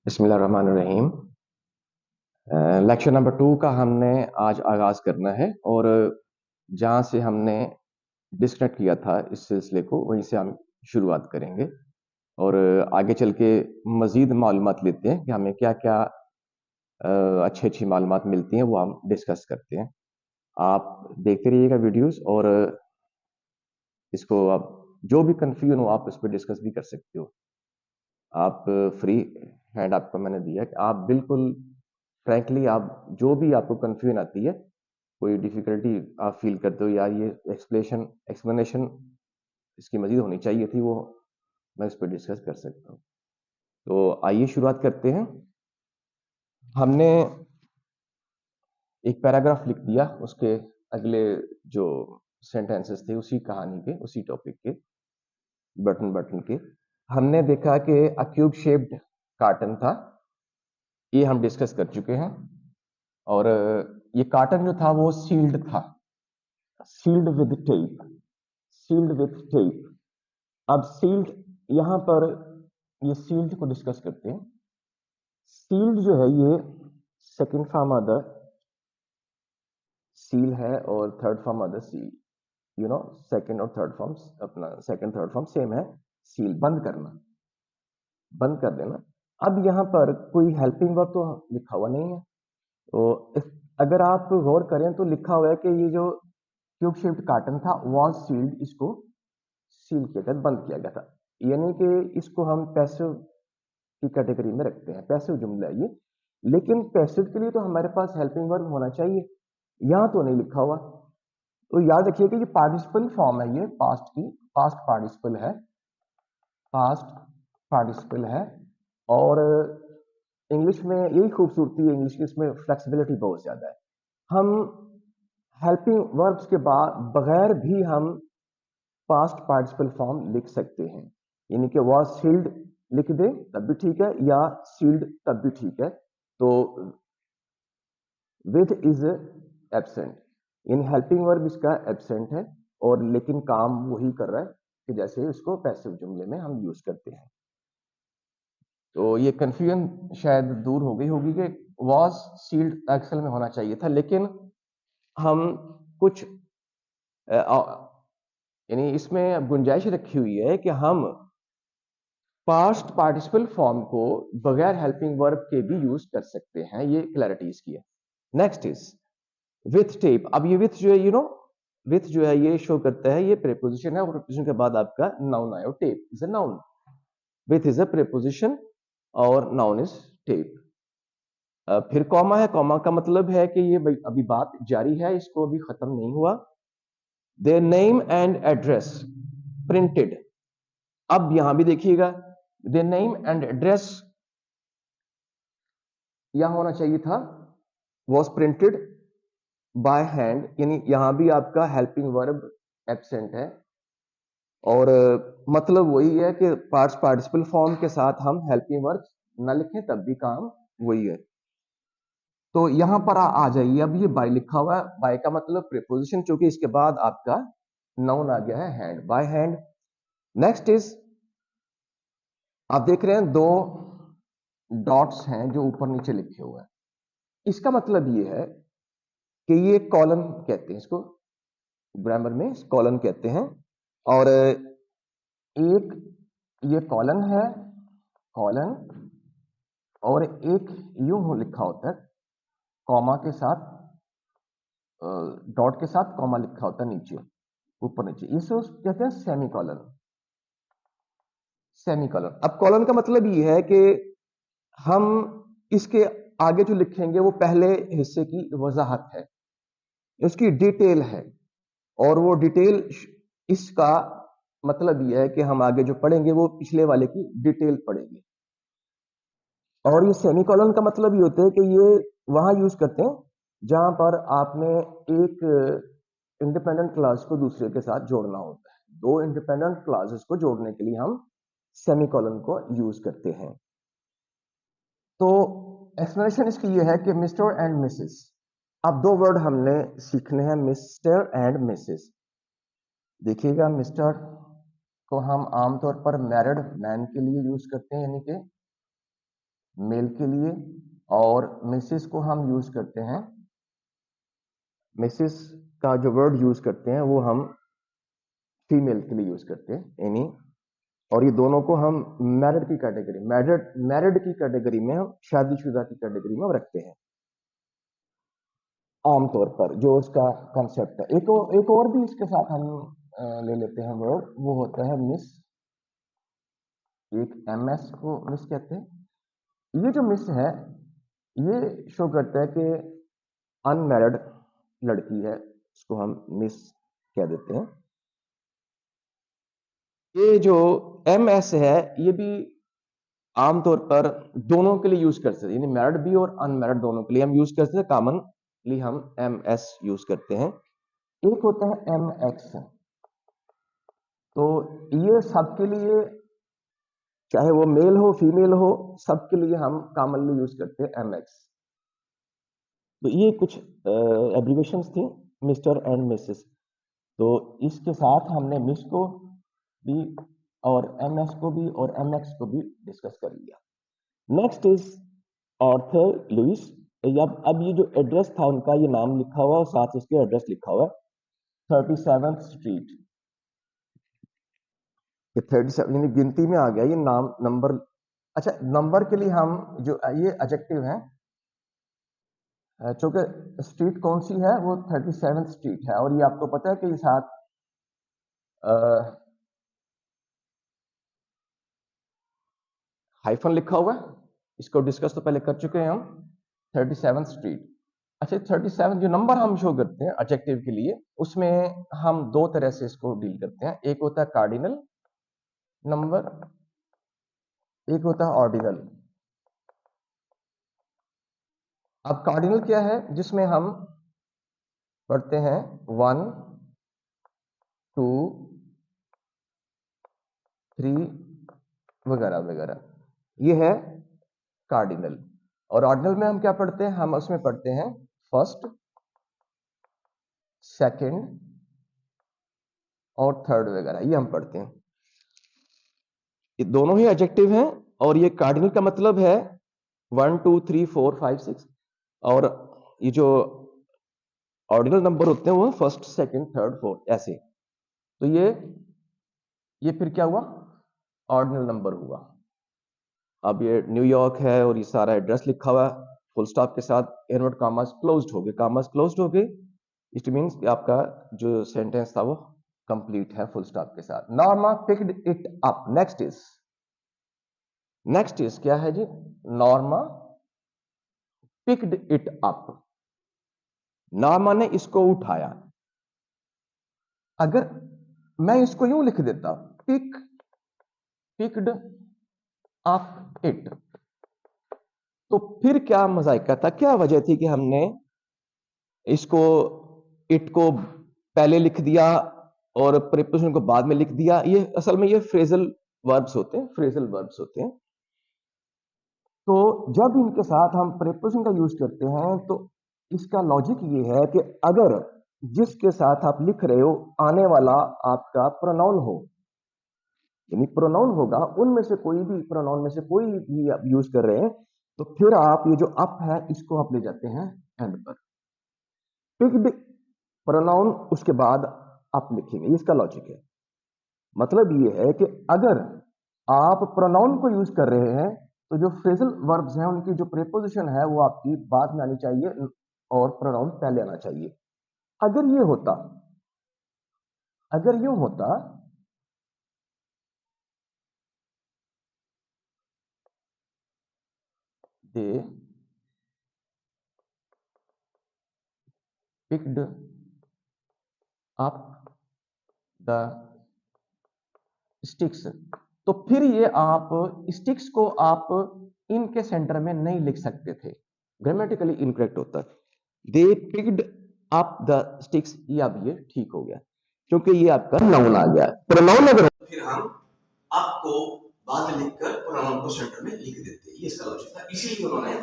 बिस्मिल्लाहिर्रहमानिर्रहीम। Lecture number 2 का हमने आज आगाज करना है और जहां से हमने डिस्कनेक्ट किया था इस सिलसिले को वहीं से हम शुरुआत करेंगे और आगे चल के मजीद मालूमात लेते हैं कि हमें क्या क्या अच्छी अच्छी मालूमात मिलती हैं, वो हम डिस्कस करते हैं। आप देखते रहिएगा वीडियोस और इसको आप जो भी कंफ्यूजन हो आप इस पर डिस्कस भी कर सकते हो। आप फ्री हैंड आपको मैंने दिया कि आप बिल्कुल फ्रैंकली आप जो भी आपको कंफ्यूजन आती है, कोई डिफिकल्टी आप फील करते हो यार ये एक्सप्लेनेशन इसकी मजीद होनी चाहिए थी, वो मैं इस पर डिस्कस कर सकता हूँ। तो आइए शुरुआत करते हैं। हमने एक पैराग्राफ लिख दिया, उसके अगले जो सेंटेंसेस थे उसी कहानी के, उसी टॉपिक के, बटन बटन के। हमने देखा कि अ क्यूब शेप्ड कार्टन था, ये हम डिस्कस कर चुके हैं। और ये कार्टन जो था वो सील्ड था, sealed with tape, sealed with tape. अब सील्ड यहां पर ये सील्ड को डिस्कस करते हैं। सील्ड जो है ये second form of the seal है और third form of the seal. You know second और थर्ड फॉर्म्स, अपना सेकंड थर्ड फॉर्म सेम है। सील बंद करना, बंद कर देना। अब यहां पर कोई हेल्पिंग वर्ब तो लिखा हुआ नहीं है, तो अगर आप गौर करें तो लिखा हुआ है कि ये जो क्यूब शेप्ड कार्टन था वॉज सील्ड, इसको सील किया गया, बंद किया गया था। यानी कि इसको हम पैसिव की कैटेगरी में रखते हैं, पैसिव जुमला है ये। लेकिन पैसिव के लिए तो हमारे पास हेल्पिंग वर्ब होना चाहिए, यहां तो नहीं लिखा हुआ। तो याद रखिए कि ये पार्टिसिपल फॉर्म है, ये पास्ट की, पास्ट पार्टिसिपल है, पास्ट पार्टिसिपल है। और इंग्लिश में यही खूबसूरती है इंग्लिश की, इसमें फ्लेक्सिबिलिटी बहुत ज्यादा है। हम हेल्पिंग वर्ब्स के बाद बगैर भी हम पास्ट पार्टिसिपल फॉर्म लिख सकते हैं, यानी कि वॉज सील्ड लिख दे तब भी ठीक है, या सील्ड तब भी ठीक है। तो विथ इज एब्सेंट, यानी हेल्पिंग वर्ब इसका एब्सेंट है, और लेकिन काम वही कर रहा है कि जैसे इसको पैसिव जुमले में हम यूज करते हैं। तो ये कंफ्यूजन शायद दूर हो गई होगी कि वॉज सील्ड एक्सेल में होना चाहिए था, लेकिन हम कुछ यानी इसमें गुंजाइश रखी हुई है कि हम पास्ट पार्टिसिपल फॉर्म को बगैर हेल्पिंग वर्ब के भी यूज कर सकते हैं, ये क्लैरिटी इसकी है। Next is with tape. अब ये विथ जो है, विथ जो है ये शो करता है, ये प्रेपोजिशन है, और प्रेपोजिशन के बाद आपका नाउन आया, tape is a noun. With is a preposition और नाउन इज टेप। फिर कॉमा है, कॉमा का मतलब है कि ये अभी बात जारी है, इसको अभी खत्म नहीं हुआ। Their name and address printed. अब यहां भी देखिएगा, देयर नेम एंड एड्रेस यहां होना चाहिए था वॉज प्रिंटेड बाय हैंड, यानी यहां भी आपका हेल्पिंग वर्ब एब्सेंट है। और मतलब वही है कि पार्ट्स पार्टिसिपल फॉर्म के साथ हम हेल्पिंग वर्ब न लिखें तब भी काम वही है। तो यहां पर आ जाइए, अब ये बाय लिखा हुआ है, बाय का मतलब प्रीपोजिशन, चूंकि इसके बाद आपका नाउन आ गया है hand, by hand. Next is, आप देख रहे हैं दो डॉट्स हैं जो ऊपर नीचे लिखे हुए हैं, इसका मतलब ये है कि ये कॉलन कहते हैं, इसको ग्रामर में कॉलन कहते हैं। और एक ये कॉलन है, कॉलन, और एक यूं हो लिखा होता है कॉमा के साथ, डॉट के साथ कॉमा लिखा होता है नीचे, ऊपर नीचे, इसे कहते हैं सेमी कॉलन, सेमी कॉलन। अब कॉलन का मतलब ये है कि हम इसके आगे जो लिखेंगे वो पहले हिस्से की वजाहत है, उसकी डिटेल है, और वो डिटेल, इसका मतलब ये है कि हम आगे जो पढ़ेंगे वो पिछले वाले की डिटेल पढ़ेंगे। और ये सेमीकोलन का मतलब ये होता है कि ये वहां यूज करते हैं जहां पर आपने एक इंडिपेंडेंट क्लास को दूसरे के साथ जोड़ना होता है। दो इंडिपेंडेंट क्लासेस को जोड़ने के लिए हम सेमीकोलन को यूज करते हैं। तो एक्सप्लेनेशन इसकी ये है कि मिस्टर एंड मिसेस, अब दो वर्ड हमने सीखने हैं, मिस्टर एंड मिसेस। देखिएगा, मिस्टर को हम आमतौर पर मैरिड मैन के लिए यूज करते हैं, यानी कि मेल के लिए, और मिसेस को हम यूज करते हैं, मिसेस का जो वर्ड यूज करते हैं वो हम फीमेल के लिए यूज करते हैं एनी, और ये दोनों को हम मैरिड की कैटेगरी, मैरिड की कैटेगरी में, हम शादीशुदा की कैटेगरी में रखते हैं आमतौर पर, जो उसका कंसेप्ट है। एक और भी इसके साथ हम ले लेते हैं वर्ड, वो होता है मिस। एक एमएस को मिस कहते हैं। ये जो मिस है ये शो करता है कि अनमैरिड लड़की है, उसको हम मिस कह देते हैं। ये जो एमएस है ये भी आमतौर पर दोनों के लिए यूज कर सकते हैं, यानी मैरिड भी और अनमैरिड दोनों के लिए हम यूज कर सकते हैं। कॉमनली हम एमएस यूज करते हैं। एक होता है एमएक्स, तो ये सबके लिए, चाहे वो मेल हो फीमेल हो, सबके लिए हम कॉमनली यूज करते हैं एमएक्स। तो ये कुछ एब्रिविएशंस थी, मिस्टर एंड मिसेस। तो इसके साथ हमने मिस को भी और एमएस को भी और एमएक्स को भी डिस्कस कर लिया। Next is Arthur Lewis. अब ये जो एड्रेस था उनका, ये नाम लिखा हुआ है, साथ इसके एड्रेस लिखा हुआ है 37th स्ट्रीट। 37 यानी गिनती में आ गया ये नाम, नंबर। अच्छा, नंबर के लिए हम जो ये एडजेक्टिव है, चूंकि स्ट्रीट कौन सी है, वो 37th स्ट्रीट है, और ये आपको पता है कि ये साथ हाइफन लिखा हुआ है। इसको डिस्कस तो पहले कर चुके हैं हम, 37th स्ट्रीट। अच्छा, 37 जो नंबर हम शो करते हैं एडजेक्टिव के लिए, उसमें हम दो तरह से इसको डील करते हैं। एक होता है कार्डिनल नंबर, एक होता है ऑर्डिनल। अब कार्डिनल क्या है, जिसमें हम पढ़ते हैं 1 2 3 वगैरह वगैरह, ये है कार्डिनल। और ऑर्डिनल में हम क्या पढ़ते हैं, हम उसमें पढ़ते हैं फर्स्ट, सेकंड और थर्ड वगैरह, ये हम पढ़ते हैं। ये दोनों ही एडजेक्टिव हैं, और ये कार्डिनल का मतलब है 1 2 3 4 5 6, और ये जो ऑर्डिनल नंबर होते हैं वो फर्स्ट सेकंड थर्ड फोर्थ ऐसे। तो ये फिर क्या हुआ, ऑर्डिनल नंबर हुआ। अब ये न्यूयॉर्क है और ये सारा एड्रेस लिखा हुआ है फुल स्टॉप के साथ, इनवर्ट कॉमास क्लोज्ड हो गए, कॉमास क्लोज्ड हो गए, इट मींस कि आपका जो सेंटेंस था वो कंप्लीट है फुल स्टॉप के साथ। Norma picked it up. Next is क्या है जी, Norma picked it up. Norma ने इसको उठाया। अगर मैं इसको यूं लिख देता, पिक्ड अप इट, तो फिर क्या मजाइका था, क्या वजह थी कि हमने इसको इट को पहले लिख दिया और प्रीपोजिशन को बाद में लिख दिया। ये असल में ये फ्रेजल वर्ब्स होते हैं, तो जब इनके साथ हम प्रीपोजिशन का यूज करते हैं तो इसका लॉजिक ये है कि अगर जिसके साथ आप लिख रहे हो आने वाला आपका प्रोनाउन हो, यानी प्रोनाउन होगा, उनमें से कोई भी प्रोनाउन में से कोई भी आप यूज कर रहे हैं, तो फिर आप ये जो अप है इसको आप ले जाते हैं एंड पर। पिक्ड प्रोनाउन उसके बाद आप लिखेंगे, इसका लॉजिक है। मतलब ये है कि अगर आप प्रोनाउन को यूज कर रहे हैं तो जो फ्रेजल वर्ब्स हैं उनकी जो प्रीपोजिशन है वो आपकी बाद में आनी चाहिए और प्रोनाउन पहले आना चाहिए। अगर ये होता, अगर यूं होता they picked up the sticks, तो फिर ये आप स्टिक्स को आप इनके सेंटर में नहीं लिख सकते थे, ग्रामेटिकली इनकरेक्ट होता। They picked up the sticks, ये अब ये ठीक हो गया क्योंकि ये आपका नाउन आ गया। प्रोनाउन अगर फिर हम आपको बाद में लिखकर प्रोनाउन को सेंटर में लिख देते, ये इसका लॉजिक था, इसीलिए उन्होंने